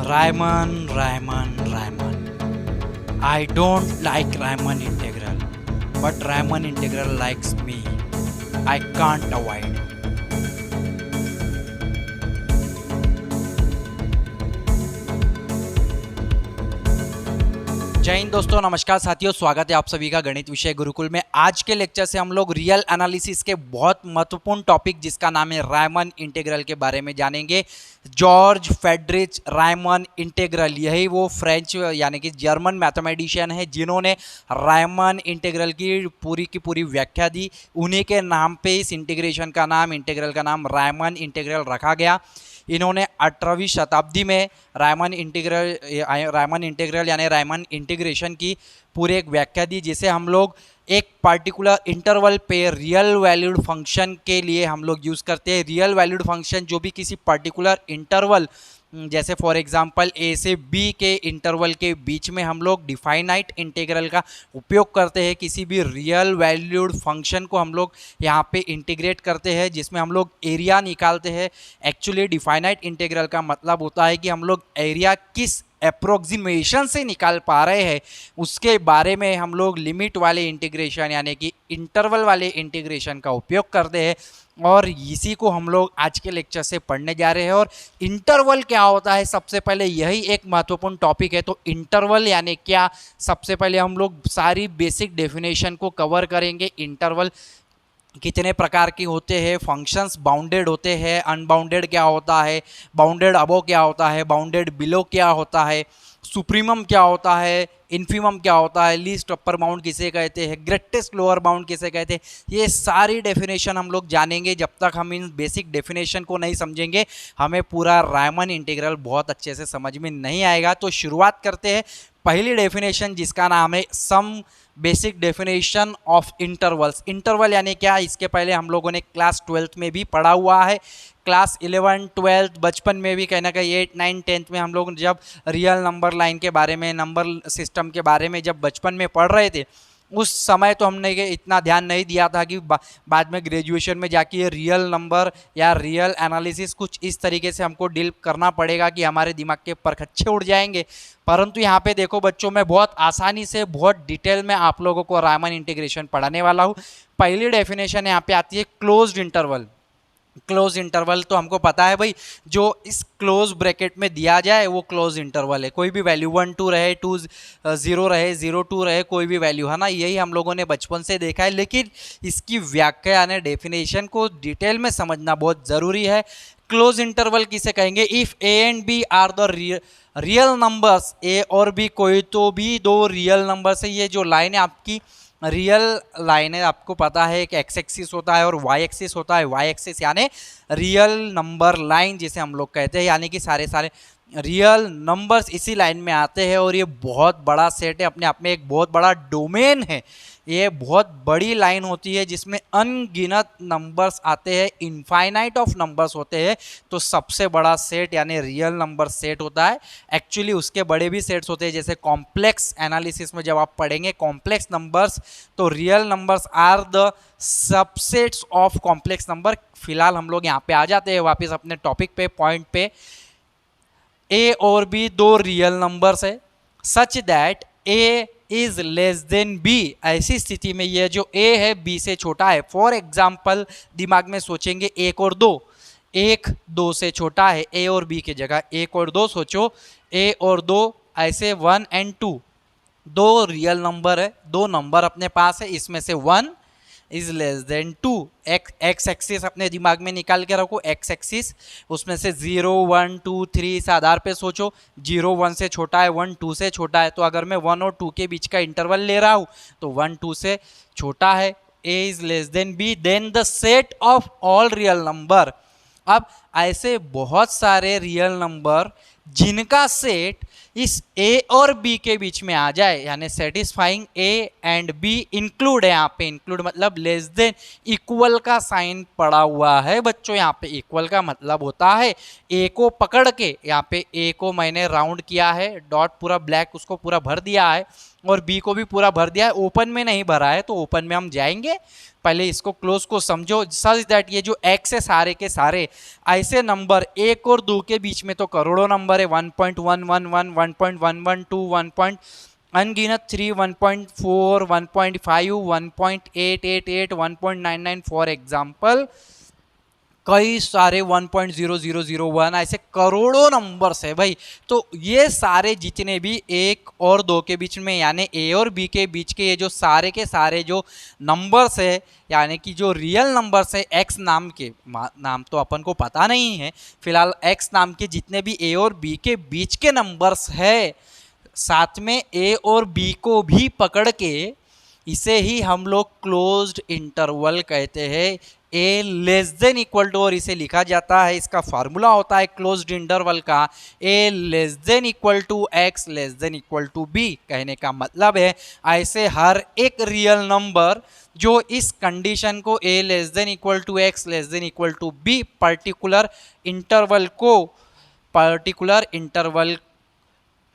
Riemann. I don't like Riemann integral, but Riemann integral likes me. I can't avoid. जय हिंद दोस्तों, नमस्कार साथियों, स्वागत है आप सभी का गणित विषय गुरुकुल में। आज के लेक्चर से हम लोग रियल एनालिसिस के बहुत महत्वपूर्ण टॉपिक जिसका नाम है रायमन इंटीग्रल के बारे में जानेंगे। जॉर्ज फ्रेडरिच रायमन इंटीग्रल, यही वो फ्रेंच यानी कि जर्मन मैथमेटिशियन है जिन्होंने रायमन इंटीग्रल की पूरी व्याख्या दी। उन्हीं के नाम पे इस इंटीग्रेशन का नाम, इंटीग्रल का नाम रायमन इंटीग्रल रखा गया। इन्होंने 18वीं शताब्दी में रायमन इंटीग्रल यानी रायमन इंटीग्रेशन की पूरी एक व्याख्या दी, जिसे हम लोग एक पार्टिकुलर इंटरवल पे रियल वैल्यूड फंक्शन के लिए हम लोग यूज़ करते हैं। रियल वैल्यूड फंक्शन जो भी किसी पर्टिकुलर इंटरवल, जैसे फॉर एग्जांपल ए से बी के इंटरवल के बीच में हम लोग डिफाइनाइट इंटीग्रल का उपयोग करते हैं। किसी भी रियल वैल्यूड फंक्शन को हम लोग यहाँ पे इंटीग्रेट करते हैं, जिसमें हम लोग एरिया निकालते हैं। एक्चुअली डिफाइनाइट इंटीग्रल का मतलब होता है कि हम लोग एरिया किस अप्रोक्सीमेशन से निकाल पा रहे हैं, उसके बारे में हम लोग लिमिट वाले इंटीग्रेशन यानी कि इंटरवल वाले इंटीग्रेशन का उपयोग करते हैं। और इसी को हम लोग आज के लेक्चर से पढ़ने जा रहे हैं। और इंटरवल क्या होता है, सबसे पहले यही एक महत्वपूर्ण टॉपिक है। तो इंटरवल यानी क्या, सबसे पहले हम लोग सारी बेसिक डेफिनेशन को कवर करेंगे। इंटरवल कितने प्रकार के होते हैं, फंक्शंस बाउंडेड होते हैं, अनबाउंडेड क्या होता है, बाउंडेड अबव क्या होता है, बाउंडेड बिलो क्या होता है, सुप्रीमम क्या होता है, इन्फीमम क्या होता है, लीस्ट अपर बाउंड किसे कहते हैं, ग्रेटेस्ट लोअर बाउंड किसे कहते हैं। ये सारी डेफिनेशन हम लोग जानेंगे। जब तक हम इन बेसिक डेफिनेशन को नहीं समझेंगे, हमें पूरा रायमन इंटीग्रल बहुत अच्छे से समझ में नहीं आएगा। तो शुरुआत करते हैं पहली डेफिनेशन, जिसका नाम है some basic definition of intervals. Interval यानी क्या, इसके पहले हम लोगों ने क्लास 12th में भी पढ़ा हुआ है। क्लास 11, 12 बचपन में भी कहीं ना कहीं 8, 9, 10th में हम लोग जब रियल नंबर लाइन के बारे में, नंबर सिस्टम के बारे में जब बचपन में पढ़ रहे थे, उस समय तो हमने इतना ध्यान नहीं दिया था कि बाद में ग्रेजुएशन में जाके ये रियल नंबर या रियल एनालिसिस कुछ इस तरीके से हमको डील करना पड़ेगा कि हमारे दिमाग के परखच्चे उड़ जाएंगे। परंतु यहाँ पे देखो बच्चों, मैं बहुत आसानी से, बहुत डिटेल में आप लोगों को रायमन इंटीग्रेशन पढ़ाने वाला हूँ। पहली डेफिनेशन यहाँ पे आती है क्लोज्ड इंटरवल। क्लोज इंटरवल तो हमको पता है भाई, जो इस क्लोज ब्रैकेट में दिया जाए वो क्लोज इंटरवल है। कोई भी वैल्यू 1 2 रहे, 2 0 रहे, 0 2 रहे, कोई भी वैल्यू, है ना, यही हम लोगों ने बचपन से देखा है। लेकिन इसकी व्याख्या यानी डेफिनेशन को डिटेल में समझना बहुत ज़रूरी है। क्लोज इंटरवल किसे कहेंगे? If A and B are the real numbers, A और बी कोई तो भी दो रियल नंबर्स है। ये जो लाइन है आपकी रियल लाइन है, आपको पता है कि एक्स एक्सिस होता है और वाई एक्सिस होता है। वाई एक्सिस यानी रियल नंबर लाइन जिसे हम लोग कहते हैं, यानी कि सारे रियल नंबर्स इसी लाइन में आते हैं। और ये बहुत बड़ा सेट है, अपने आप में एक बहुत बड़ा डोमेन है। ये बहुत बड़ी लाइन होती है जिसमें अनगिनत नंबर्स आते हैं, इनफाइनाइट ऑफ नंबर्स होते हैं। तो सबसे बड़ा सेट यानी रियल नंबर सेट होता है। एक्चुअली उसके बड़े भी सेट्स होते हैं, जैसे कॉम्प्लेक्स एनालिसिस में जब आप पढ़ेंगे कॉम्प्लेक्स नंबर्स, तो real numbers are the subsets of complex number. फिलहाल हम लोग यहाँ पे आ जाते हैं वापस अपने टॉपिक पे, पॉइंट पे। ए और बी दो रियल नंबर्स है, such that A is less than B. ऐसी स्थिति में ये जो ए है बी से छोटा है। फॉर एग्जाम्पल दिमाग में सोचेंगे 1 और 2, 1 2 से छोटा है। ए और बी की जगह 1 और 2 सोचो, ए और 2 ऐसे 1 and 2, दो रियल नंबर है, दो नंबर अपने पास है, इसमें से 1 is less then 2। X axis अपने दिमाग में निकाल के रखो, एक्स एक्सिस, उसमें से 0 1 2 3 इस आधार पे सोचो। 0 1 से छोटा है, 1 2 से छोटा है। तो अगर मैं 1 और 2 के बीच का इंटरवल ले रहा हूँ तो 1 2 से छोटा है। A is less than B, then the set of all real number. अब ऐसे बहुत सारे रियल नंबर जिनका सेट इस ए और बी के बीच में आ जाए, यानी satisfying A and B, include है यहाँ पे। इंक्लूड मतलब लेस देन, इक्वल का साइन पड़ा हुआ है बच्चों। यहाँ पे इक्वल का मतलब होता है ए को पकड़ के, यहाँ पे ए को मैंने राउंड किया है, डॉट पूरा ब्लैक उसको पूरा भर दिया है, और बी को भी पूरा भर दिया है, ओपन में नहीं भरा है, तो ओपन में हम जाएंगे। पहले इसको क्लोज को समझो, सच दैट ये जो एक्स है सारे के सारे ऐसे नंबर 1 और 2 के बीच में तो करोड़ों नंबर है, 1.111, 1.112, 1. अनगिनत 3, 1.4, 1.5, 1.888, 1.99 फॉर एग्जाम्पल, कई सारे 1.0001, ऐसे करोड़ों नंबर्स है भाई। तो ये सारे जितने भी 1 और 2 के बीच में यानी ए और बी के बीच के ये जो सारे के सारे जो नंबर्स है, यानी कि जो रियल नंबर्स है एक्स नाम के, नाम तो अपन को पता नहीं है फिलहाल, एक्स नाम के जितने भी ए और बी के बीच के नंबर्स है, साथ में ए और बी को भी पकड़ के इसे ही हम लोग क्लोज्ड इंटरवल कहते हैं। ए लेस देन इक्वल टू, और इसे लिखा जाता है, इसका फार्मूला होता है क्लोज्ड इंटरवल का, A less than equal to X less than equal to B. कहने का मतलब है ऐसे हर एक रियल नंबर जो इस कंडीशन को A less than equal to X less than equal to B particular interval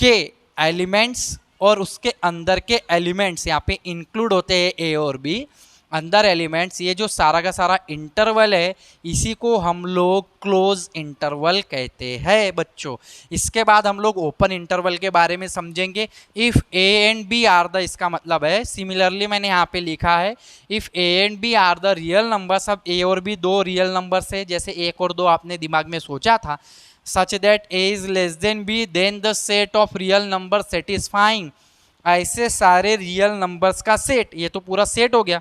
के एलिमेंट्स और उसके अंदर के एलिमेंट्स यहाँ पे इंक्लूड होते हैं, ए और बी अंदर एलिमेंट्स, ये जो सारा का सारा इंटरवल है इसी को हम लोग क्लोज इंटरवल कहते हैं बच्चों। इसके बाद हम लोग ओपन इंटरवल के बारे में समझेंगे। If A and B are the, इसका मतलब है सिमिलरली मैंने यहाँ पे लिखा है if A and B are the real numbers. अब ए और बी दो रियल नंबर्स है, जैसे 1 और 2 आपने दिमाग में सोचा था, such that A is less than B then the set of real number satisfying, ऐसे सारे रियल नंबर्स का सेट, ये तो पूरा सेट हो गया।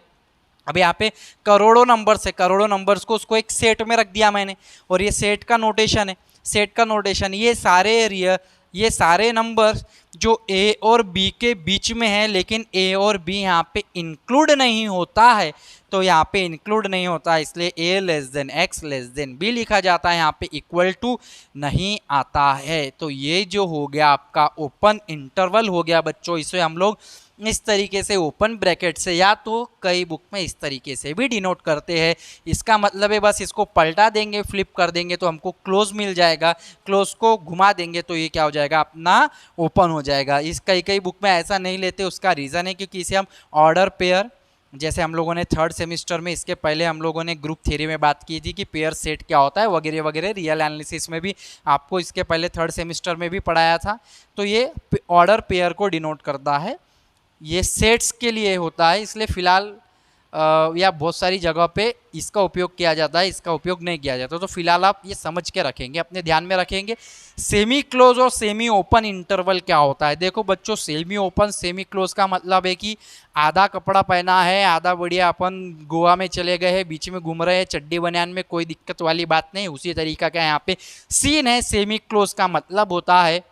अब यहाँ पे करोड़ों नंबर्स है, करोड़ों नंबर्स को उसको एक सेट में रख दिया मैंने, और ये सेट का नोटेशन है, सेट का नोटेशन, ये सारे नंबर्स जो ए और बी के बीच में है, लेकिन ए और बी यहाँ पे इंक्लूड नहीं होता है, तो यहाँ पे इंक्लूड नहीं होता है, इसलिए A less than X less than B लिखा जाता है, यहाँ पे इक्वल टू नहीं आता है। तो ये जो हो गया आपका ओपन इंटरवल हो गया बच्चों। इसे हम लोग इस तरीके से ओपन ब्रैकेट से, या तो कई बुक में इस तरीके से भी डिनोट करते हैं। इसका मतलब है बस इसको पलटा देंगे, फ्लिप कर देंगे तो हमको क्लोज मिल जाएगा, क्लोज को घुमा देंगे तो ये क्या हो जाएगा, अपना ओपन हो जाएगा। इस कई बुक में ऐसा नहीं लेते, उसका रीज़न है क्योंकि इसे हम ऑर्डर पेयर, जैसे हम लोगों ने थर्ड सेमिस्टर में, इसके पहले हम लोगों ने ग्रुप थ्योरी में बात की थी कि पेयर सेट क्या होता है वगैरह वगैरह, रियल एनालिसिस में भी आपको इसके पहले थर्ड सेमिस्टर में भी पढ़ाया था। तो ये ऑर्डर पेयर को डिनोट करता है, ये सेट्स के लिए होता है, इसलिए फ़िलहाल या बहुत सारी जगह पे इसका उपयोग किया जाता है, इसका उपयोग नहीं किया जाता। तो फिलहाल आप ये समझ के रखेंगे, अपने ध्यान में रखेंगे। सेमी क्लोज और सेमी ओपन इंटरवल क्या होता है। देखो बच्चों, सेमी ओपन सेमी क्लोज का मतलब है कि आधा कपड़ा पहना है, आधा बढ़िया अपन गोवा में चले गए हैं, बीच में घूम रहे हैं चड्डी बनियान में, कोई दिक्कत वाली बात नहीं, उसी तरीका का यहाँ पे सीन है। सेमी क्लोज का मतलब होता है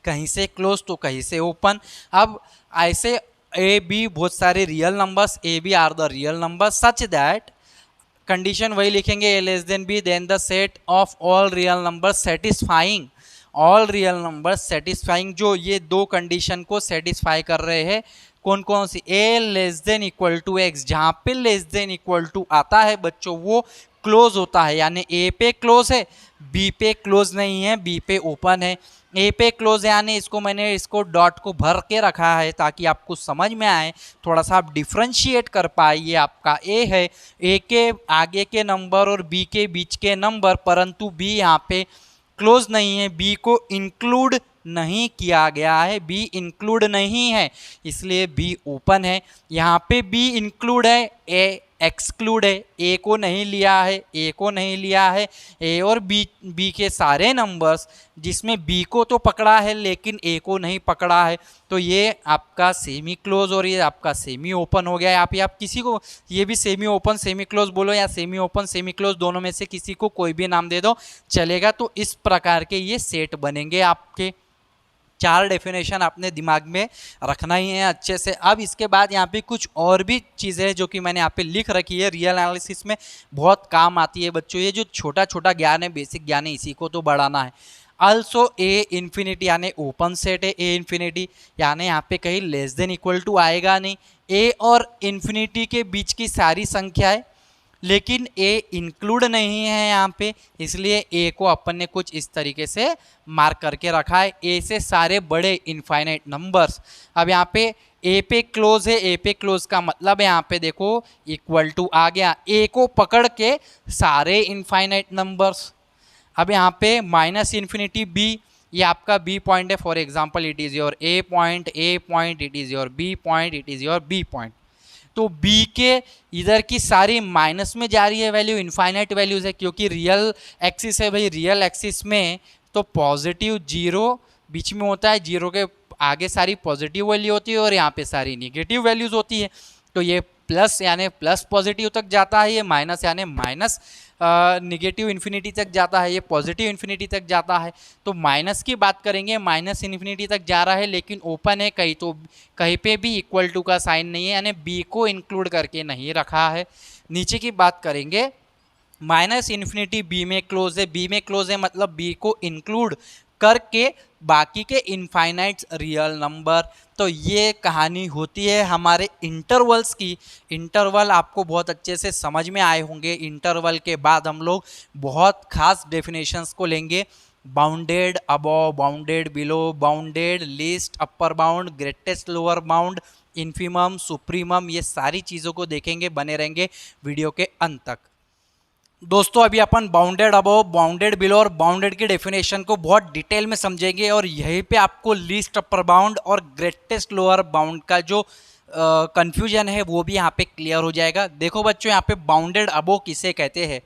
कहीं से क्लोज तो कहीं से ओपन। अब ऐसे ए बी बहुत सारे real numbers, A B are the real numbers such that, condition वही लिखेंगे, A less than B then the set of all real numbers satisfying, all real numbers satisfying, जो ये दो कंडीशन को सेटिस्फाई कर रहे हैं। कौन कौन सी, A less than equal to X, जहाँ पे लेस देन इक्वल टू आता है बच्चों वो क्लोज होता है, यानी ए पे क्लोज है, बी पे क्लोज नहीं है, बी पे ओपन है। ए पे क्लोज यानी मैंने इसको डॉट को भर के रखा है ताकि आपको समझ में आए, थोड़ा सा आप डिफ्रेंशिएट कर पाए। ये आपका ए है, ए के आगे के नंबर और बी के बीच के नंबर, परंतु बी यहाँ पे क्लोज नहीं है, बी को इंक्लूड नहीं किया गया है, बी इंक्लूड नहीं है, इसलिए बी ओपन है। यहाँ पे बी इंक्लूड है, ए एक्सक्लूड है, ए को नहीं लिया है, ए को नहीं लिया है। ए और बी के सारे नंबर्स जिसमें बी को तो पकड़ा है लेकिन ए को नहीं पकड़ा है, तो ये आपका सेमी क्लोज और ये आपका सेमी ओपन हो गया। आप किसी को ये भी सेमी ओपन सेमी क्लोज बोलो या सेमी ओपन सेमी क्लोज, दोनों में से किसी को कोई भी नाम दे दो चलेगा। तो इस प्रकार के ये सेट बनेंगे आपके। 4 डेफिनेशन आपने दिमाग में रखना ही है अच्छे से। अब इसके बाद यहाँ पे कुछ और भी चीज़ें हैं जो कि मैंने यहाँ पे लिख रखी है, रियल एनालिसिस में बहुत काम आती है बच्चों। ये जो छोटा छोटा ज्ञान है, बेसिक ज्ञान है, इसी को तो बढ़ाना है। अल्सो ए इन्फिनिटी यानी ओपन सेट है, ए इन्फिनिटी यानी यहाँ पे कहीं लेस देन इक्वल टू आएगा नहीं। ए और इन्फिनिटी के बीच की सारी संख्याएँ लेकिन ए इंक्लूड नहीं है यहाँ पे, इसलिए ए को अपन ने कुछ इस तरीके से मार्क करके रखा है। ए से सारे बड़े इनफाइनाइट नंबर्स। अब यहाँ पे ए पे क्लोज है, ए पे क्लोज का मतलब है यहाँ पे देखो इक्वल टू आ गया, ए को पकड़ के सारे इनफाइनाइट नंबर्स। अब यहाँ पे माइनस इन्फिनिटी बी, ये आपका बी पॉइंट है। For example it is your A point, it is your B point, it is your B point. तो बी के इधर की सारी माइनस में जा रही है वैल्यू, इनफाइनाइट वैल्यूज है, क्योंकि रियल एक्सिस है भाई। रियल एक्सिस में तो पॉजिटिव जीरो बीच में होता है, जीरो के आगे सारी पॉजिटिव वैल्यू होती है और यहाँ पे सारी निगेटिव वैल्यूज होती है। तो ये प्लस यानी प्लस पॉजिटिव तक जाता है, ये माइनस यानी माइनस निगेटिव इन्फिनिटी तक जाता है, ये पॉजिटिव इन्फिनिटी तक जाता है। तो माइनस की बात करेंगे, माइनस इन्फिनिटी तक जा रहा है लेकिन ओपन है कहीं, तो कहीं पे भी इक्वल टू का साइन नहीं है, यानी बी को इंक्लूड करके नहीं रखा है। नीचे की बात करेंगे, माइनस इन्फिनिटी बी में क्लोज है, बी में क्लोज है मतलब बी को इंक्लूड करके बाकी के इनफाइनाइट रियल नंबर। तो ये कहानी होती है हमारे इंटरवल्स की। इंटरवल आपको बहुत अच्छे से समझ में आए होंगे। इंटरवल के बाद हम लोग बहुत खास डेफिनेशंस को लेंगे, bounded above, bounded below, bounded list, upper bound, greatest lower bound, infimum, supremum, ये सारी चीज़ों को देखेंगे। बने रहेंगे वीडियो के अंत तक। दोस्तों अभी अपन बाउंडेड अबव, बाउंडेड बिलो और बाउंडेड की डेफिनेशन को बहुत डिटेल में समझेंगे और यहीं पे आपको लीस्ट अपर बाउंड और ग्रेटेस्ट लोअर बाउंड का जो कंफ्यूजन है वो भी यहाँ पे क्लियर हो जाएगा। देखो बच्चों, यहाँ पे बाउंडेड अबव किसे कहते हैं।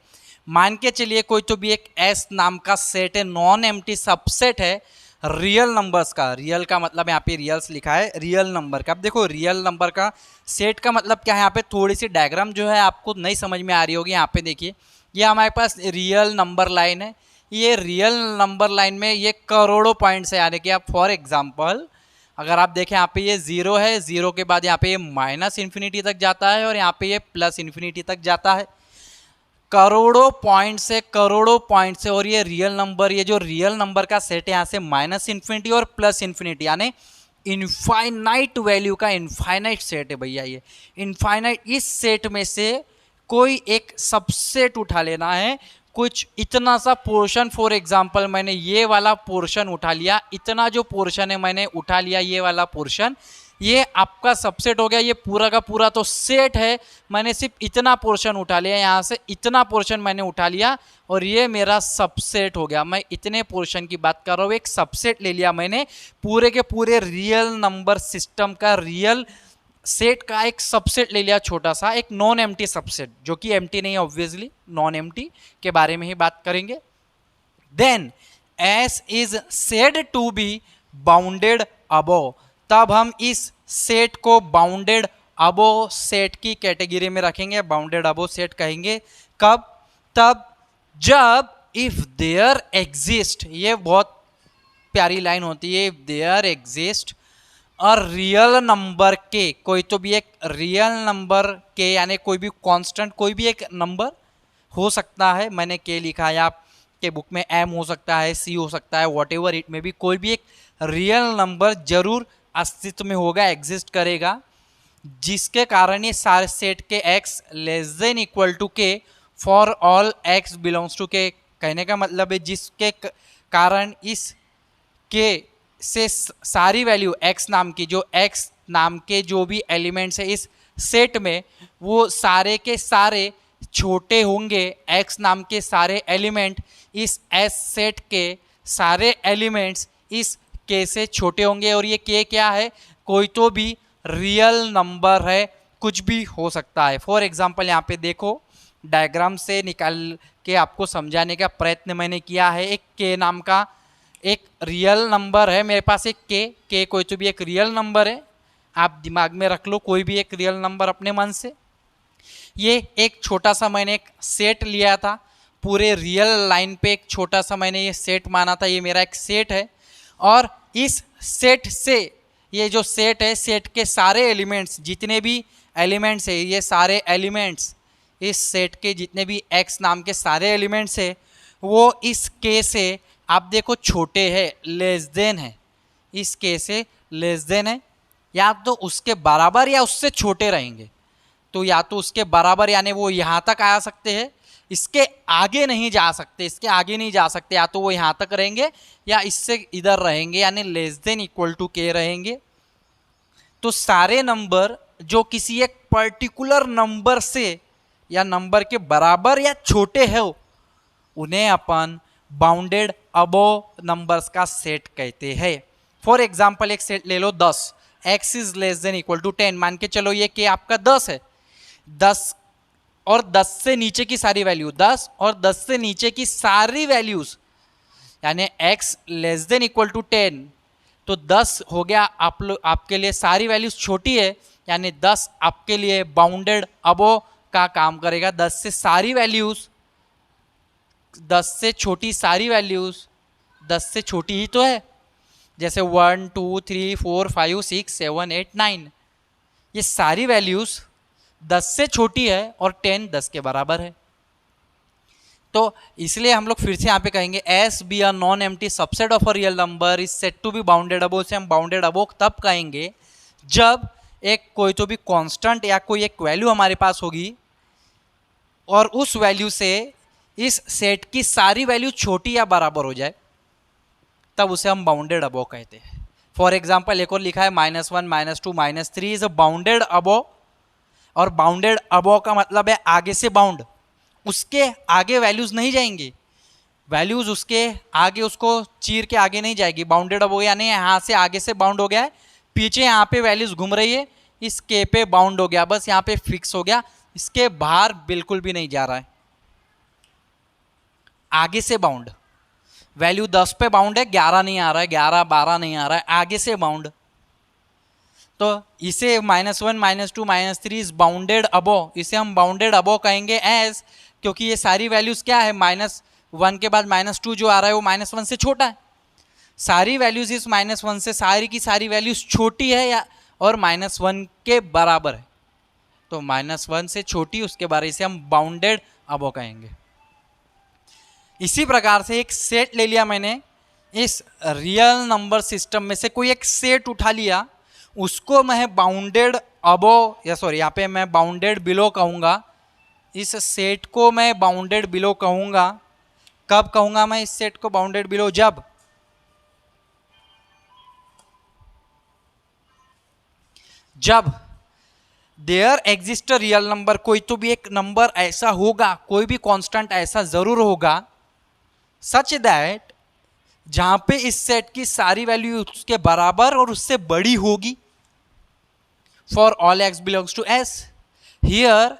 मान के चलिए कोई तो भी एक एस नाम का सेट है, नॉन एम्प्टी सबसेट है रियल नंबर्स का। रियल का मतलब यहाँ पे रियल्स लिखा है, रियल नंबर का। अब देखो रियल नंबर का सेट का मतलब क्या है, यहाँ पे थोड़ी सी डायग्राम जो है आपको नहीं समझ में आ रही होगी। यहाँ पे देखिए, ये हमारे पास रियल नंबर लाइन है। ये रियल नंबर लाइन में ये करोड़ों पॉइंट्स है, यानी कि आप फॉर एग्जांपल अगर आप देखें यहाँ पे ये जीरो है, जीरो के बाद यहाँ पे ये माइनस इन्फिनिटी तक जाता है और यहाँ पे ये प्लस इन्फिनिटी तक जाता है। करोड़ों पॉइंट्स है, करोड़ों पॉइंट्स है। और ये रियल नंबर, ये जो रियल नंबर का सेट है यहाँ से माइनस इन्फिनिटी और प्लस इन्फिनिटी यानी इनफाइनाइट वैल्यू का इनफाइनाइट सेट है भैया। ये इनफाइनाइट, इस सेट में से कोई एक सबसेट उठा लेना है, कुछ इतना सा पोर्शन। फॉर एग्जांपल मैंने ये वाला पोर्शन उठा लिया, इतना जो पोर्शन है मैंने उठा लिया, ये वाला पोर्शन, ये आपका सबसेट हो गया। ये पूरा का पूरा तो सेट है, मैंने सिर्फ इतना पोर्शन उठा लिया, यहाँ से इतना पोर्शन मैंने उठा लिया और ये मेरा सबसेट हो गया। मैं इतने पोर्शन की बात कर रहा हूँ, एक सबसेट ले लिया मैंने पूरे के पूरे रियल नंबर सिस्टम का, रियल सेट का एक सबसेट ले लिया छोटा सा, एक नॉन एम्प्टी सबसेट, जो कि एम्प्टी नहीं है ऑब्वियसली, नॉन एम्प्टी के बारे में ही बात करेंगे। Then S is said to be bounded above, तब हम इस सेट को बाउंडेड अबव सेट की कैटेगरी में रखेंगे, बाउंडेड अबव सेट कहेंगे। कब? तब जब इफ देयर एग्जिस्ट, ये बहुत प्यारी लाइन होती है, इफ देयर एग्जिस्ट और रियल नंबर के, कोई तो भी एक रियल नंबर के यानी कोई भी कांस्टेंट, कोई भी एक नंबर हो सकता है, मैंने के लिखा है, आपके बुक में एम हो सकता है, सी हो सकता है, वॉट एवर इट में भी, कोई भी एक रियल नंबर जरूर अस्तित्व में होगा, एग्जिस्ट करेगा, जिसके कारण ये सारे सेट के X less than equal to K for all x belongs to K. कहने का मतलब है जिसके कारण इस के से सारी वैल्यू x नाम की, जो x नाम के जो भी एलिमेंट्स है इस सेट में, वो सारे के सारे छोटे होंगे। x नाम के सारे एलिमेंट इस s सेट के सारे एलिमेंट्स इस k से छोटे होंगे। और ये k क्या है? कोई तो भी रियल नंबर है, कुछ भी हो सकता है। फॉर एग्जाम्पल यहाँ पे देखो, डायग्राम से निकाल के आपको समझाने का प्रयत्न मैंने किया है। एक k नाम का एक रियल नंबर है मेरे पास, एक के कोई तो भी एक रियल नंबर है, आप दिमाग में रख लो कोई भी एक रियल नंबर अपने मन से। ये एक छोटा सा मैंने एक सेट लिया था, पूरे रियल लाइन पे एक छोटा सा मैंने ये सेट माना था, ये मेरा एक सेट है। और इस सेट से, ये जो सेट है, सेट के सारे एलिमेंट्स, जितने भी एलिमेंट्स है, ये सारे एलिमेंट्स इस सेट के जितने भी एक्स नाम के सारे एलिमेंट्स है, वो इस के से आप देखो छोटे हैं, लेस देन है, इस के से लेस देन है, या तो उसके बराबर या उससे छोटे रहेंगे। तो या तो उसके बराबर यानी वो यहाँ तक आ सकते हैं, इसके आगे नहीं जा सकते, इसके आगे नहीं जा सकते, या तो वो यहाँ तक रहेंगे या इससे इधर रहेंगे यानी लेस देन इक्वल टू के रहेंगे। तो सारे नंबर जो किसी एक पर्टिकुलर नंबर से या नंबर के बराबर या छोटे हो उन्हें अपन बाउंडेड अबोव नंबर्स का सेट कहते हैं। फॉर एग्जाम्पल एक सेट ले लो 10, x is less than equal to 10, मान के चलो ये के आपका 10 है, 10 और 10 से नीचे की सारी वैल्यू 10 और 10 से नीचे की सारी वैल्यूज यानी x less than equal to 10, तो 10 हो गया आपके लिए सारी वैल्यूज छोटी है यानी 10 आपके लिए बाउंडेड अबोव का काम करेगा। 10 से सारी वैल्यूज, 10 से छोटी सारी वैल्यूज 10 से छोटी ही तो है, जैसे 1 2 3 4 5 6 7 8 9, ये सारी वैल्यूज 10 से छोटी है और 10 10 के बराबर है। तो इसलिए हम लोग फिर से यहाँ पे कहेंगे S be a non empty subset of a real number is said to be bounded above. से हम बाउंडेड अबोव तब कहेंगे जब एक कोई तो भी कांस्टेंट या कोई एक वैल्यू हमारे पास होगी और उस वैल्यू से इस सेट की सारी वैल्यू छोटी या बराबर हो जाए, तब उसे हम बाउंडेड अबोव कहते हैं। फॉर एग्जाम्पल एक और लिखा है -1 -2 -3 इज अ बाउंडेड अबोव, और बाउंडेड अबोव का मतलब है आगे से बाउंड, उसके आगे वैल्यूज नहीं जाएंगी, वैल्यूज उसके आगे उसको चीर के आगे नहीं जाएगी। बाउंडेड अबोव यानी यहाँ से आगे से बाउंड हो गया है, पीछे यहाँ पे वैल्यूज घूम रही है, इस के पे बाउंड हो गया, बस यहाँ पे फिक्स हो गया, इसके बाहर बिल्कुल भी नहीं जा रहा है। आगे से बाउंड, वैल्यू 10 पे बाउंड है, 11 नहीं आ रहा है, 11 12 नहीं आ रहा है, आगे से बाउंड, तो इसे -1 -2 -3 इज बाउंडेड अबोव, इसे हम बाउंडेड अबोव कहेंगे एज, क्योंकि ये सारी वैल्यूज क्या है, -1 के बाद -2 जो आ रहा है वो -1 से छोटा है, सारी वैल्यूज इस -1 से सारी की सारी वैल्यूज छोटी है या और -1 के बराबर है, तो -1 से छोटी उसके बारे से हम बाउंडेड अबोव कहेंगे। इसी प्रकार से एक सेट ले लिया मैंने, इस रियल नंबर सिस्टम में से कोई एक सेट उठा लिया, उसको मैं बाउंडेड अबोव या सॉरी यहाँ पे मैं बाउंडेड बिलो कहूँगा, इस सेट को मैं बाउंडेड बिलो कहूँगा। कब कहूँगा मैं इस सेट को बाउंडेड बिलो, जब there exist a real number, कोई तो भी एक नंबर ऐसा होगा, कोई भी कांस्टेंट ऐसा जरूर होगा, सच दैट जहां पे इस सेट की सारी वैल्यू उसके बराबर और उससे बड़ी होगी। For all x belongs to S, here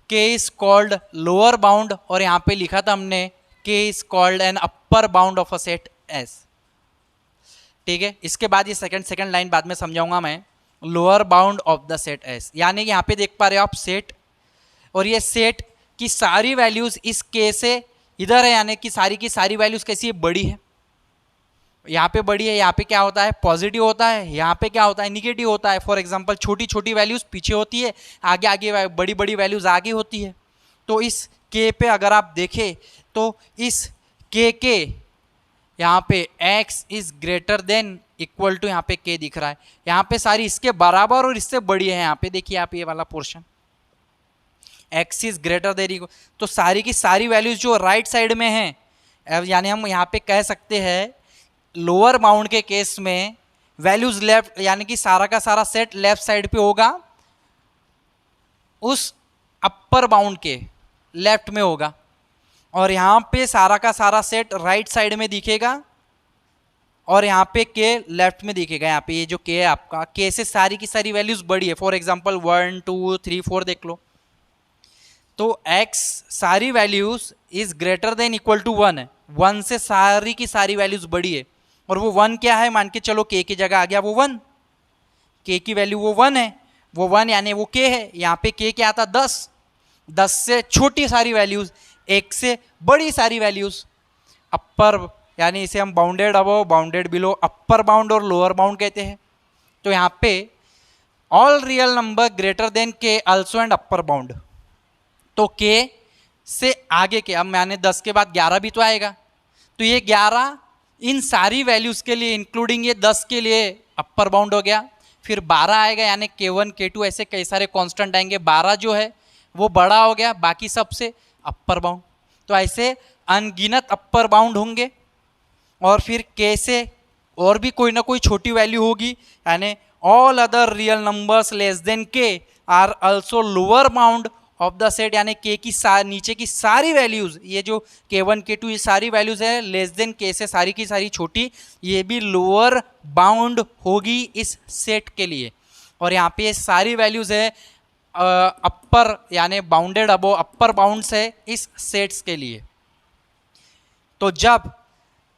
K is called lower bound, और यहां पे लिखा था हमने K is called an upper bound of a set S. ठीक है, इसके बाद ये सेकंड लाइन बाद में समझाऊंगा मैं, lower bound of the set S, यानी यहाँ पे देख पा रहे हो आप सेट, और ये सेट की सारी वैल्यूज इस के से इधर है, यानी कि सारी की सारी वैल्यूज कैसी है, बड़ी है, यहाँ पे बड़ी है, यहाँ पे क्या होता है पॉजिटिव होता है, यहाँ पे क्या होता है निगेटिव होता है। फॉर एग्जांपल छोटी छोटी वैल्यूज पीछे होती है, आगे आगे बड़ी बड़ी वैल्यूज आगे होती है। तो इस के पे अगर आप देखें तो इस के यहाँ पे x is greater than equal to, यहाँ पे k दिख रहा है, यहाँ पे सारी इसके बराबर और इससे बड़ी है, यहाँ पे देखिए आप ये वाला portion x is greater than equal, तो सारी की सारी वैल्यूज जो राइट साइड में है, यानी हम यहाँ पे कह सकते हैं लोअर बाउंड के केस में वैल्यूज लेफ्ट, यानी कि सारा का सारा सेट लेफ्ट साइड पे होगा, उस अपर बाउंड के लेफ्ट में होगा, और यहाँ पे सारा का सारा सेट राइट साइड में दिखेगा, और यहाँ पे के लेफ्ट में दिखेगा। यहाँ पे ये जो के है आपका, के से सारी की सारी वैल्यूज बड़ी है, फॉर एग्जांपल 1 2 3 4 देख लो, तो x सारी values is greater than equal to 1 है, 1 से सारी की सारी वैल्यूज बड़ी है, और वो 1 क्या है, मान के चलो k की जगह आ गया वो 1, k की वैल्यू वो 1 है, वो 1 यानी वो k है, यहाँ पे k क्या आता 10, 10 से छोटी सारी वैल्यूज, 1 से बड़ी सारी वैल्यूज, अपर, यानी इसे हम bounded above bounded below, upper bound और लोअर बाउंड कहते हैं। तो यहाँ पे all real number greater then k also and upper bound, तो k से आगे के, अब मैंने 10 के बाद 11 भी तो आएगा, तो ये 11 इन सारी वैल्यूज के लिए इंक्लूडिंग ये 10 के लिए अपर बाउंड हो गया, फिर 12 आएगा, यानी K1 K2 ऐसे कई सारे कांस्टेंट आएंगे। 12 जो है वो बड़ा हो गया, बाकी सबसे अपर बाउंड। तो ऐसे अनगिनत अपर बाउंड होंगे, और फिर K से और भी कोई ना कोई छोटी वैल्यू होगी, यानी all other real numbers less than K are also lower bound of the set, यानी K की नीचे की सारी वैल्यूज, ये जो K1 K2 ये सारी वैल्यूज है लेस देन K से सारी की सारी छोटी, ये भी लोअर बाउंड होगी इस सेट के लिए। और यहाँ पे ये सारी वैल्यूज है अपर, यानी बाउंडेड अबो अपर बाउंड्स है इस सेट्स के लिए। तो जब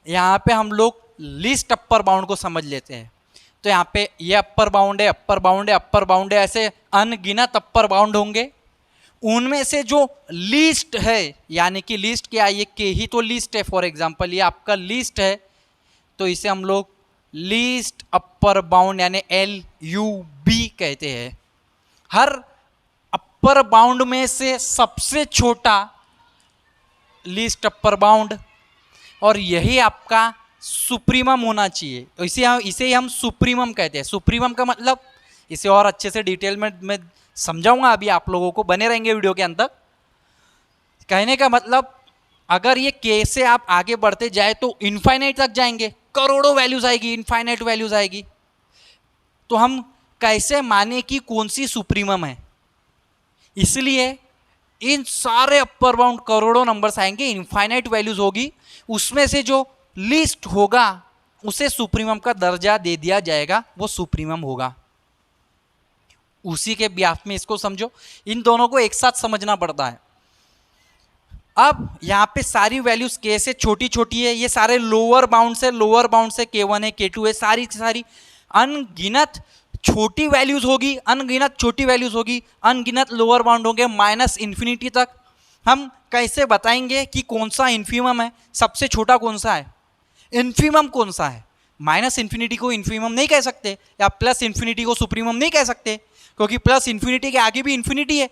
यहाँ पे हम लोग लिस्ट अपर बाउंड को समझ लेते हैं, तो यहाँ पे ये अपर बाउंड है, अपर बाउंड है, अपर बाउंड है, ऐसे अनगिनत अपर बाउंड होंगे। उनमें से जो लीस्ट है, यानी कि लिस्ट क्या है, ये के ही तो लिस्ट है। फॉर एग्जांपल ये आपका लिस्ट है, तो इसे हम लोग लीस्ट अपर बाउंड यानी LUB कहते हैं। हर अपर बाउंड में से सबसे छोटा लीस्ट अपर बाउंड, और यही आपका सुप्रीमम होना चाहिए। तो इसे हम सुप्रीमम कहते हैं। सुप्रीमम का मतलब, इसे और अच्छे से डिटेल में मैं समझाऊंगा अभी आप लोगों को, बने रहेंगे वीडियो के अंदर। कहने का मतलब, अगर ये K से आप आगे बढ़ते जाए तो इनफाइनाइट तक जाएंगे, करोड़ों वैल्यूज आएगी, इनफाइनाइट वैल्यूज आएगी। तो हम कैसे माने कि कौन सी सुप्रीमम है? इसलिए इन सारे अपर बाउंड करोड़ों नंबर्स आएंगे, इनफाइनाइट वैल्यूज होगी, उसमें से जो लिस्ट होगा उसे सुप्रीमम का दर्जा दे दिया जाएगा, वो सुप्रीमम होगा। उसी के ब्याह में इसको समझो, इन दोनों को एक साथ समझना पड़ता है। अब यहाँ पे सारी वैल्यूज K से छोटी छोटी है, ये सारे लोअर बाउंड से, लोअर बाउंड से K1 है, K2 है, सारी सारी अनगिनत छोटी वैल्यूज होगी, अनगिनत छोटी वैल्यूज होगी, अनगिनत लोअर बाउंड होंगे माइनस इन्फिनिटी तक। हम कैसे बताएंगे कि कौन सा इन्फीमम है, सबसे छोटा कौन सा है, इन्फीमम कौन सा है? माइनस इन्फिनिटी को इन्फीमम नहीं कह सकते, या प्लस इन्फिनिटी को सुप्रीमम नहीं कह सकते, क्योंकि प्लस इन्फिनिटी के आगे भी इन्फिनिटी है।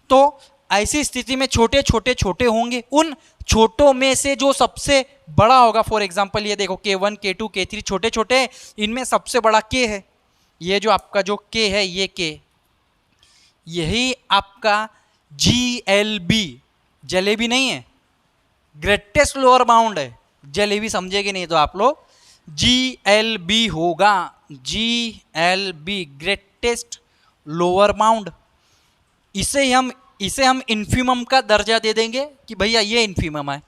तो ऐसी स्थिति में छोटे छोटे छोटे होंगे, उन छोटों में से जो सबसे बड़ा होगा, फॉर एग्जांपल ये देखो K1 K2 K3 छोटे छोटे, इनमें सबसे बड़ा K है। ये जो आपका जो K है, ये K, यही आपका GLB, जलेबी नहीं है, ग्रेटेस्ट लोअर बाउंड है। जलेबी समझेगी नहीं तो आप लोग, GLB होगा, GLB ग्रेटेस्ट लोअर बाउंड। इसे हम इन्फीमम का दर्जा दे देंगे कि भैया ये इन्फीमम है,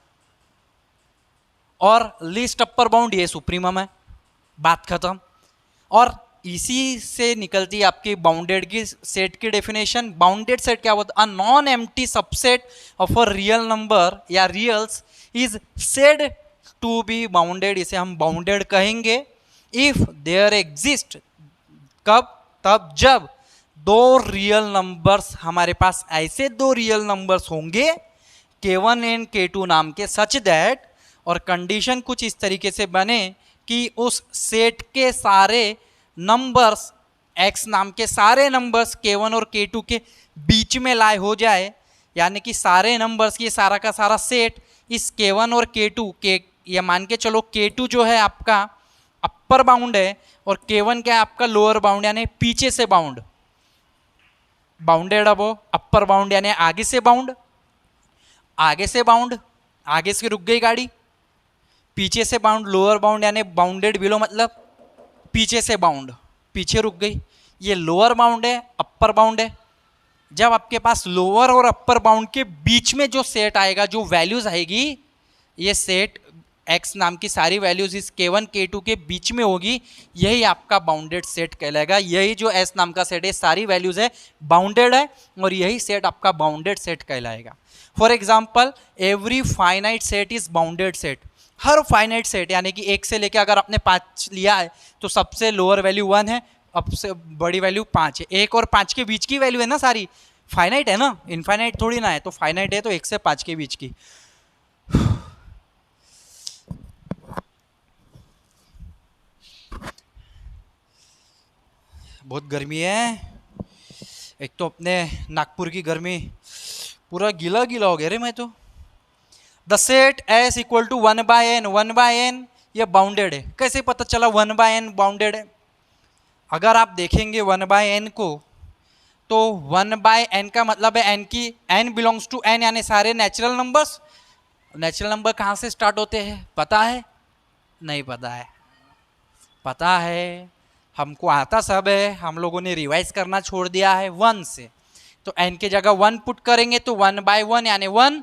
और लिस्ट अपर बाउंड ये सुप्रीमम है, बात खत्म। और इसी से निकलती है आपकी बाउंडेड की सेट की डेफिनेशन। बाउंडेड सेट क्या होता है? A non empty subset of a real number या reals is said to be bounded, इसे हम बाउंडेड कहेंगे इफ देयर एग्जिस्ट, कब? तब जब दो रियल नंबर्स, हमारे पास ऐसे दो रियल नंबर्स होंगे K1 एंड K2 नाम के, सच दैट, और कंडीशन कुछ इस तरीके से बने कि उस सेट के सारे नंबर्स, X नाम के सारे नंबर्स K1 और K2 के बीच में लाए हो जाए, यानी कि सारे नंबर्स, ये सारा का सारा सेट इस K1 और K2 के, ये मान के चलो K2 जो है आपका अपर बाउंड है और K1 क्या है आपका लोअर बाउंड, यानी पीछे से बाउंड, बाउंडेड अबो अपर बाउंड यानी आगे से बाउंड, आगे से बाउंड, आगे से रुक गई गाड़ी, पीछे से बाउंड लोअर बाउंड यानी बाउंडेड बिलो मतलब पीछे से बाउंड, पीछे रुक गई, ये लोअर बाउंड है, अपर बाउंड है। जब आपके पास लोअर और अपर बाउंड के बीच में जो सेट आएगा, जो वैल्यूज आएगी, ये सेट X नाम की सारी वैल्यूज इस K1 K2 के बीच में होगी, यही आपका बाउंडेड सेट कहलाएगा। यही जो S नाम का सेट है, सारी वैल्यूज है, बाउंडेड है, और यही सेट आपका बाउंडेड सेट कहलाएगा। For example, every finite set is bounded set. Her finite set यानी कि 1 से लेकर अगर आपने 5 लिया है तो सबसे लोअर वैल्यू 1 है, अब से बड़ी वैल्यू 5 है। 1 और 5 के बीच की वैल्यू है ना, सारी फाइनाइट है ना, इनफाइनाइट थोड़ी ना है। तो फाइनाइट है तो 1 से 5 के बीच की। बहुत गर्मी है, एक तो अपने नागपुर की गर्मी, पूरा गीला गीला हो गया रे मैं तो। The set S equal to 1/n, 1/n ये बाउंडेड है। कैसे पता चला 1/n बाउंडेड है? अगर आप देखेंगे 1/n को, तो 1/n का मतलब है n की n बिलोंग्स टू n, यानी सारे नेचुरल नंबर्स। नेचुरल नंबर कहाँ से स्टार्ट होते हैं पता है? नहीं पता है? पता है, हमको आता सब है, हम लोगों ने रिवाइज करना छोड़ दिया है 1 से। तो n की जगह 1 पुट करेंगे तो 1/1 यानी 1,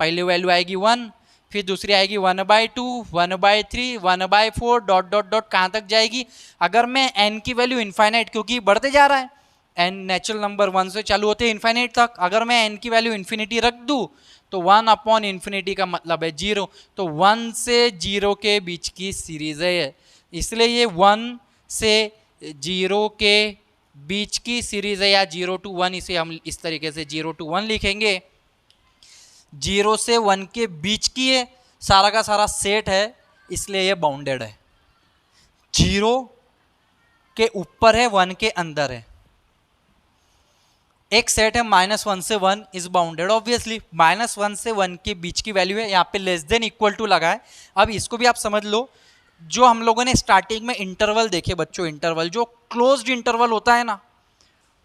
पहली वैल्यू आएगी 1, फिर दूसरी आएगी 1/2, 1/3, 1/4, डॉट डॉट डॉट कहाँ तक जाएगी। अगर मैं n की वैल्यू इनफाइनाइट, क्योंकि बढ़ते जा रहा है, n नेचुरल नंबर 1 से चालू होते हैं इनफाइनाइट तक, अगर मैं n की वैल्यू इन्फिनिटी रख दूँ तो 1/∞ का मतलब है 0, तो 1 से 0 के बीच की सीरीज है, इसलिए ये 1 से 0 के बीच की सीरीज है, या 0 to 1, इसे हम इस तरीके से 0 to 1 लिखेंगे। 0 से 1 के बीच की है, सारा का सारा सेट है, इसलिए ये बाउंडेड है। 0 के ऊपर है, 1 के अंदर है। एक सेट है -1 से 1 इज बाउंडेड, ऑब्वियसली -1 से 1 के बीच की वैल्यू है, यहाँ पे लेस देन इक्वल टू लगा है। अब इसको भी आप समझ लो, जो हम लोगों ने स्टार्टिंग में इंटरवल देखे बच्चों, इंटरवल जो क्लोज्ड इंटरवल होता है ना,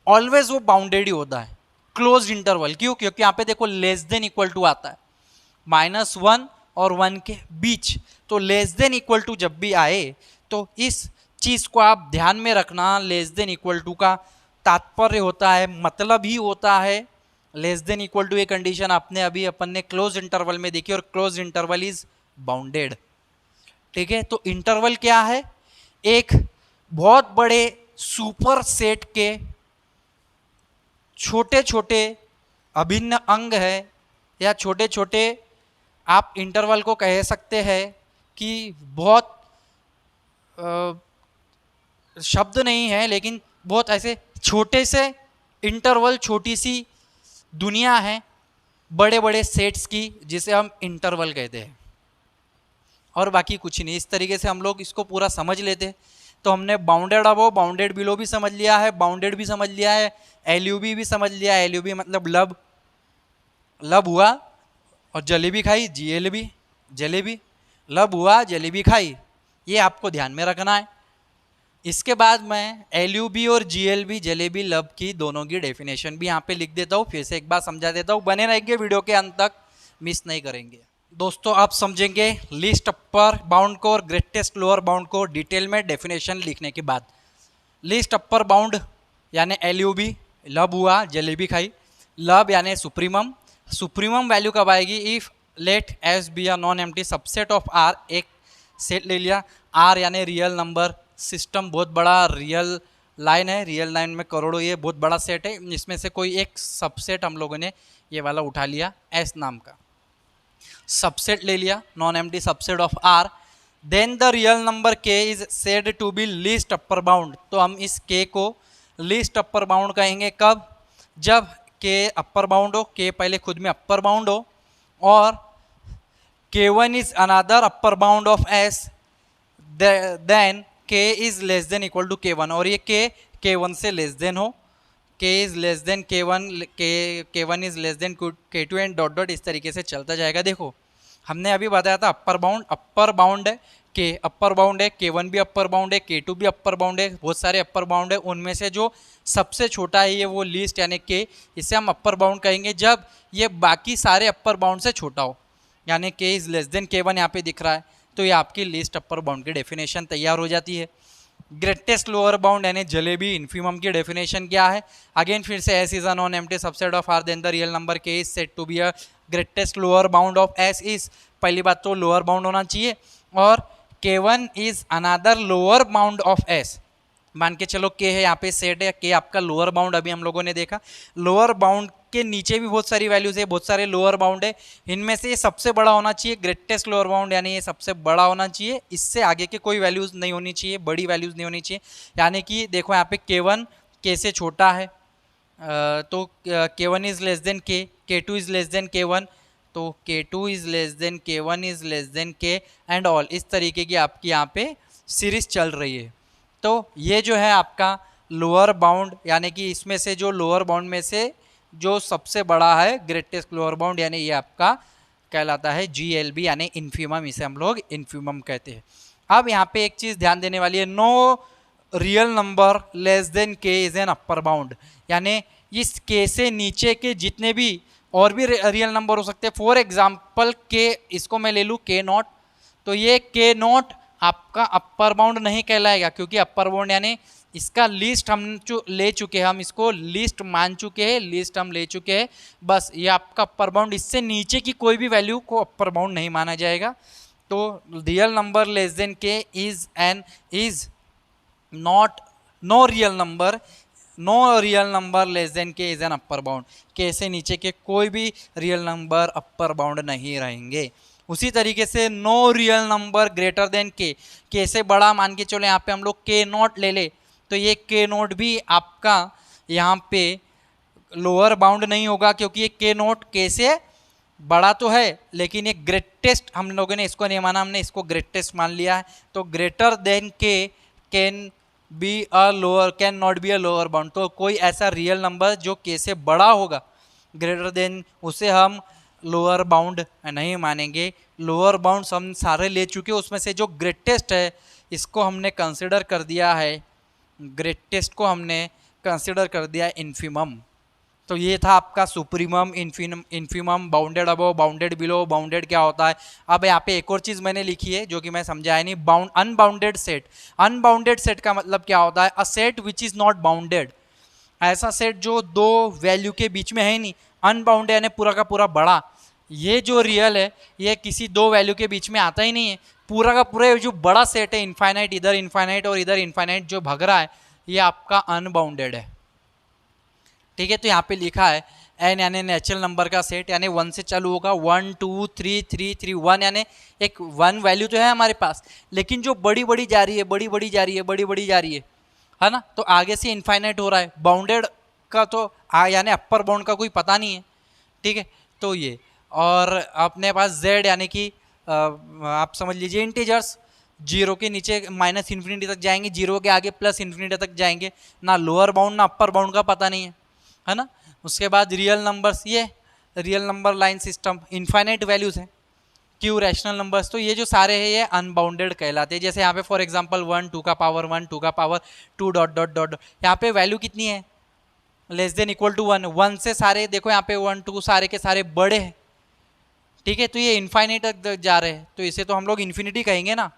ऑलवेज वो बाउंडेड ही होता है क्लोज्ड इंटरवल। क्यों? क्योंकि यहाँ पे देखो लेस देन इक्वल टू आता है, -1 और 1 के बीच, तो लेस देन इक्वल टू जब भी आए तो इस चीज को आप ध्यान में रखना। लेस देन इक्वल टू का तात्पर्य होता है, मतलब ही होता है लेस देन इक्वल टू, ये कंडीशन आपने अभी अपन ने क्लोज इंटरवल में देखी, और क्लोज इंटरवल इज बाउंडेड। ठीक है, तो इंटरवल क्या है? एक बहुत बड़े सुपर सेट के छोटे छोटे अभिन्न अंग है, या छोटे छोटे आप इंटरवल को कह सकते हैं कि बहुत शब्द नहीं है, लेकिन बहुत ऐसे छोटे से इंटरवल, छोटी सी दुनिया है बड़े बड़े सेट्स की, जिसे हम इंटरवल कहते हैं, और बाकी कुछ नहीं। इस तरीके से हम लोग इसको पूरा समझ लेते। तो हमने बाउंडेड अबव, बाउंडेड बिलो भी समझ लिया है, बाउंडेड भी समझ लिया है, एलयूबी भी समझ लिया है। एलयूबी मतलब लब, लब हुआ और जलेबी खाई, जीएलबी जलेबी, लब हुआ जलेबी खाई, ये आपको ध्यान में रखना है। इसके बाद मैं एलयूबी और जीएलबी, जलेबी लब की दोनों की डेफिनेशन भी यहाँ पे लिख देता हूँ, फिर से एक बार समझा देता हूँ, बने रहेंगे वीडियो के अंत तक, मिस नहीं करेंगे। दोस्तों आप समझेंगे लीस्ट अपर बाउंड को और ग्रेटेस्ट लोअर बाउंड को डिटेल में डेफिनेशन लिखने के बाद। लीस्ट अपर बाउंड यानी एलयूबी, लब हुआ जलेबी खाई, लब यानी सुप्रीमम, सुप्रीमम वैल्यू कब आएगी? If let S be a non empty subset of R, एक सेट ले लिया, आर यानी रियल नंबर सिस्टम, बहुत बड़ा रियल लाइन है, रियल लाइन में करोड़ों, ये बहुत बड़ा सेट है, इसमें से कोई एक सबसेट हम लोगों ने ये वाला उठा लिया, एस नाम का सबसेट ले लिया, non empty subset of R, then the real number K is said to be least upper bound. तो हम इस के को लीस्ट अपर बाउंड कहेंगे कब? जब के अपर बाउंड हो, के पहले खुद में अपर बाउंड हो, और k1 is another upper bound of s, then k is less than equal to k1, और ये k1 से लेस देन हो, k is less than k1, k1 is less than k2 and dot dot इस तरीके से चलता जाएगा। देखो हमने अभी बताया था अपर बाउंड है, k अपर बाउंड है, k1 भी अपर बाउंड है, k2 भी अपर बाउंड है, बहुत सारे अपर बाउंड है, उनमें से जो सबसे छोटा है ये वो लीस्ट यानी k, इसे हम अपर बाउंड कहेंगे जब ये बाकी सारे अपर बाउंड से छोटा हो, यानी k is less than k1 यहाँ पे दिख रहा है, तो ये आपकी लीस्ट अपर बाउंड की डेफिनेशन तैयार हो जाती है। ग्रेटेस्ट लोअर बाउंड यानी जलेबी इन्फीमम की डेफिनेशन क्या है? अगेन फिर से S is a non empty subset of R, then the real number K is said to be a greatest lower bound of S is, पहली बात तो लोअर बाउंड होना चाहिए, और k1 is another lower bound of s, मान के चलो k है यहाँ पे सेट है, k आपका लोअर बाउंड अभी हम लोगों ने देखा, लोअर बाउंड के नीचे भी बहुत सारी वैल्यूज है, बहुत सारे लोअर बाउंड है, इनमें से ये सबसे बड़ा होना चाहिए ग्रेटेस्ट लोअर बाउंड, यानी ये सबसे बड़ा होना चाहिए, इससे आगे के कोई वैल्यूज नहीं होनी चाहिए, बड़ी वैल्यूज नहीं होनी चाहिए। यानी कि देखो यहाँ पे k1 k से छोटा है, तो k1 is less than k, k2 is less than k1, तो k2 is less than k1 is less than k and all, इस तरीके की आपकी यहाँ पे सीरीज चल रही है। तो ये जो है आपका लोअर बाउंड, यानी कि इसमें से जो लोअर बाउंड में से जो सबसे बड़ा है ग्रेटेस्ट लोअर बाउंड, यानी ये आपका कहलाता है GLB यानी इन्फीमम, इसे हम लोग इन्फीमम कहते हैं। अब यहाँ पे एक चीज़ ध्यान देने वाली है, no real number less than K is an upper bound, यानी इस के से नीचे के जितने भी और भी रियल नंबर हो सकते हैं, फॉर एग्जाम्पल के, इसको मैं ले लूँ के नॉट, तो ये के नॉट आपका अपर बाउंड नहीं कहलाएगा, क्योंकि अपर बाउंड यानी इसका लिस्ट हम ले चुके हैं, हम इसको लिस्ट मान चुके हैं, लिस्ट हम ले चुके हैं, बस ये आपका अपर बाउंड। इससे नीचे की कोई भी वैल्यू को अपर बाउंड नहीं माना जाएगा। तो real number less than K is not know real number less than K is an upper bound. के से नीचे के कोई भी रियल नंबर अपर बाउंड नहीं रहेंगे। उसी तरीके से no real number greater than K से बड़ा मान के चलो, यहाँ पे हम लोग के नॉट ले ले, तो ये के नॉट भी आपका यहाँ पे लोअर बाउंड नहीं होगा, क्योंकि ये के नॉट के से बड़ा तो है, लेकिन ये ग्रेटेस्ट हम लोगों ने इसको नहीं माना, हमने इसको ग्रेटेस्ट मान लिया है। तो ग्रेटर देन के can not be a lower bound. तो कोई ऐसा रियल नंबर जो के से बड़ा होगा ग्रेटर देन, उसे हम लोअर बाउंड नहीं मानेंगे। लोअर बाउंड हम सारे ले चुके, उसमें से जो ग्रेटेस्ट है इसको हमने कंसिडर कर दिया है, ग्रेटेस्ट को हमने कंसिडर कर दिया है इन्फिमम। तो ये था आपका supremum, infimum, bounded above, bounded below, bounded क्या होता है। अब यहाँ पे एक और चीज़ मैंने लिखी है जो कि मैं समझाया नहीं, अनबाउंडेड सेट। अनबाउंडेड सेट का मतलब क्या होता है, a set which is not bounded, ऐसा सेट जो दो वैल्यू के बीच में है नहीं। अनबाउंडेड यानी पूरा का पूरा बड़ा, ये जो रियल है ये किसी दो वैल्यू के बीच में आता ही नहीं है। पूरा का पूरा जो बड़ा सेट है, इनफाइनाइट, इधर इनफाइनाइट और इधर इनफाइनाइट जो भग रहा है, ये आपका अनबाउंडेड है। ठीक है, तो यहाँ पे लिखा है एन यानी नेचुरल नंबर का सेट, यानी 1 से चालू होगा, 1 2 3 3 3 1, यानी एक 1 वैल्यू तो है हमारे पास, लेकिन जो बड़ी बड़ी जा रही है, बड़ी बड़ी जा रही है, बड़ी बड़ी जा रही है ना, तो आगे से इनफाइनाइट हो रहा है। बाउंडेड का तो यानी अपर बाउंड का कोई पता नहीं है। ठीक है, तो ये, और अपने पास z यानी कि आप समझ लीजिए इंटीजर्स, जीरो के नीचे माइनस इन्फिनिटी तक जाएंगे, जीरो के आगे प्लस इन्फिनिटी तक जाएंगे, ना लोअर बाउंड ना अपर बाउंड का पता नहीं है ना। उसके बाद रियल नंबर्स, ये real number line system, infinite values हैं, क्यू रैशनल नंबर्स, तो ये जो सारे हैं ये अनबाउंडेड कहलाते हैं। जैसे यहाँ पे फॉर एग्जांपल 1 2 का पावर 1 2 का पावर 2 डॉट डॉट डॉट, यहाँ पे वैल्यू कितनी है, लेस देन इक्वल टू 1, 1 से सारे देखो यहाँ पे 1 2 सारे के सारे बड़े हैं। ठीक है, तो ये इनफाइनाइट तक जा रहे हैं, तो इसे तो हम लोग इन्फिनिटी कहेंगे ना,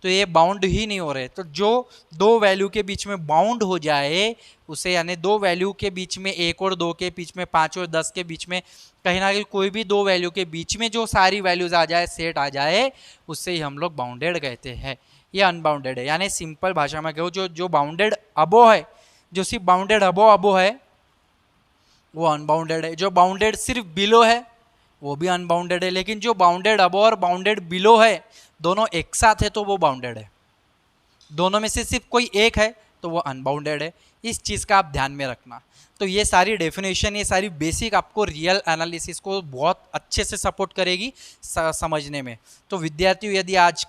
तो ये बाउंड ही नहीं हो रहे। तो जो दो वैल्यू के बीच में बाउंड हो जाए उसे, यानी दो वैल्यू के बीच में, 1 और 2 के बीच में, 5 और 10 के बीच में, कहीं ना कहीं कोई भी दो वैल्यू के बीच में जो सारी वैल्यूज आ जाए, सेट आ जाए, उससे ही हम लोग बाउंडेड कहते हैं। ये अनबाउंडेड है, यानी सिंपल भाषा में कहूँ, जो बाउंडेड अबो है, जो सिर्फ बाउंडेड अबो है वो अनबाउंडेड है। जो बाउंडेड सिर्फ बिलो है वो भी अनबाउंडेड है। लेकिन जो बाउंडेड अबो और बाउंडेड बिलो है दोनों एक साथ है तो वो बाउंडेड है। दोनों में से सिर्फ कोई एक है तो वो अनबाउंडेड है। इस चीज़ का आप ध्यान में रखना। तो ये सारी डेफिनेशन, ये सारी बेसिक आपको रियल एनालिसिस को बहुत अच्छे से सपोर्ट करेगी समझने में। तो विद्यार्थियों, यदि आज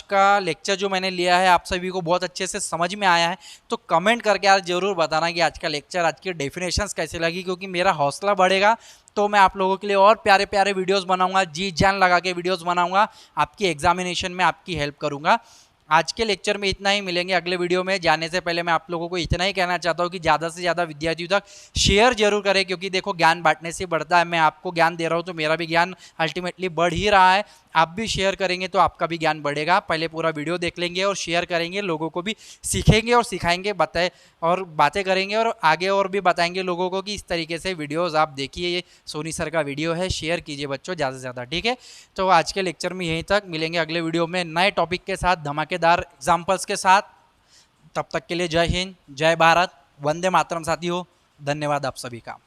का लेक्चर जो मैंने लिया है आप सभी को बहुत अच्छे से समझ में आया है तो कमेंट करके यार ज़रूर बताना कि आज का लेक्चर, आज की डेफिनेशंस कैसे लगी, क्योंकि मेरा हौसला बढ़ेगा तो मैं आप लोगों के लिए और प्यारे प्यारे वीडियोस बनाऊंगा, जी जान लगा के वीडियोस बनाऊंगा, आपकी एग्जामिनेशन में आपकी हेल्प करूंगा। आज के लेक्चर में इतना ही, मिलेंगे अगले वीडियो में। जाने से पहले मैं आप लोगों को इतना ही कहना चाहता हूँ कि ज़्यादा से ज़्यादा विद्यार्थियों तक शेयर जरूर करें, क्योंकि देखो ज्ञान बांटने से बढ़ता है। मैं आपको ज्ञान दे रहा हूँ तो मेरा भी ज्ञान अल्टीमेटली बढ़ ही रहा है। आप भी शेयर करेंगे तो आपका भी ज्ञान बढ़ेगा। पहले पूरा वीडियो देख लेंगे और शेयर करेंगे, लोगों को भी सीखेंगे और सिखाएंगे, बातें करेंगे और आगे और भी बताएंगे लोगों को कि इस तरीके से वीडियोस आप देखिए। ये सोनी सर का वीडियो है, शेयर कीजिए बच्चों ज़्यादा से ज़्यादा। ठीक है, तो आज के लेक्चर में यहीं तक, मिलेंगे अगले वीडियो में नए टॉपिक के साथ, धमाकेदार एग्जाम्पल्स के साथ। तब तक के लिए जय हिंद, जय भारत, वंदे मातरम साथियों। धन्यवाद आप सभी का।